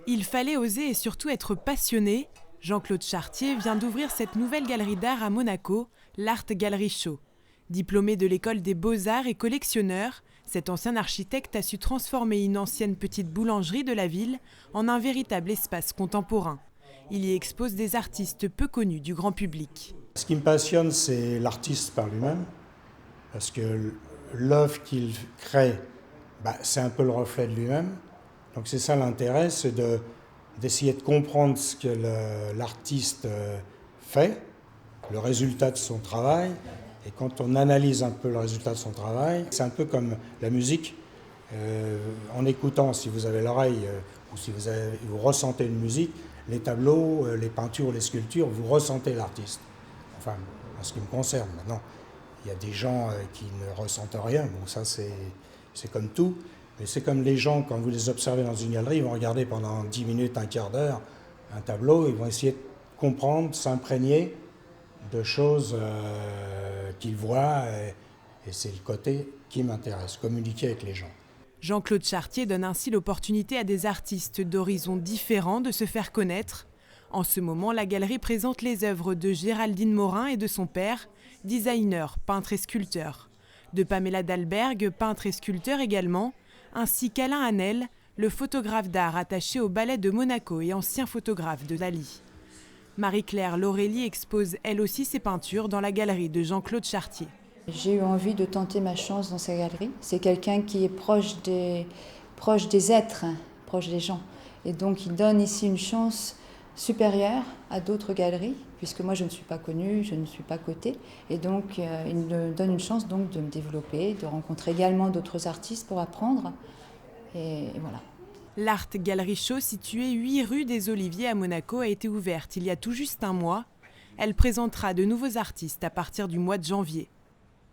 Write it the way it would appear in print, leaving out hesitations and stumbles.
Il fallait oser et surtout être passionné. Jean-Claude Chartier vient d'ouvrir cette nouvelle galerie d'art à Monaco, l'Art Gallery Show. Diplômé de l'école des beaux-arts et collectionneur, cet ancien architecte a su transformer une ancienne petite boulangerie de la ville en un véritable espace contemporain. Il y expose des artistes peu connus du grand public. Ce qui me passionne, c'est l'artiste par lui-même, parce que l'œuvre qu'il crée, c'est un peu le reflet de lui-même. Donc c'est ça l'intérêt, c'est d'essayer de comprendre ce que l'artiste fait, le résultat de son travail. Et quand on analyse un peu le résultat de son travail, c'est un peu comme la musique. En écoutant, si vous avez l'oreille ou si vous ressentez une musique, les tableaux, les peintures, les sculptures, vous ressentez l'artiste. Enfin, en ce qui me concerne. Maintenant, il y a des gens qui ne ressentent rien. Bon, ça, c'est comme tout. Mais c'est comme les gens, quand vous les observez dans une galerie, ils vont regarder pendant 10 minutes, un quart d'heure, un tableau, ils vont essayer de comprendre, s'imprégner de choses qu'ils voient. Et c'est le côté qui m'intéresse, communiquer avec les gens. Jean-Claude Chartier donne ainsi l'opportunité à des artistes d'horizons différents de se faire connaître. En ce moment, la galerie présente les œuvres de Géraldine Morin et de son père, designer, peintre et sculpteur. De Pamela Dahlberg, peintre et sculpteur également, ainsi qu'Alain Hanel, le photographe d'art attaché au Ballet de Monaco et ancien photographe de Dali. Marie-Claire Laurélie expose elle aussi ses peintures dans la galerie de Jean-Claude Chartier. J'ai eu envie de tenter ma chance dans sa galerie. C'est quelqu'un qui est proche des êtres, proche des gens. Et donc il donne ici une chance supérieure à d'autres galeries, puisque moi je ne suis pas connue, je ne suis pas cotée. Et donc il me donne une chance donc de me développer, de rencontrer également d'autres artistes pour apprendre. Et voilà. L'Art Gallery Show, située 8 rue des Oliviers à Monaco, a été ouverte il y a tout juste un mois. Elle présentera de nouveaux artistes à partir du mois de janvier.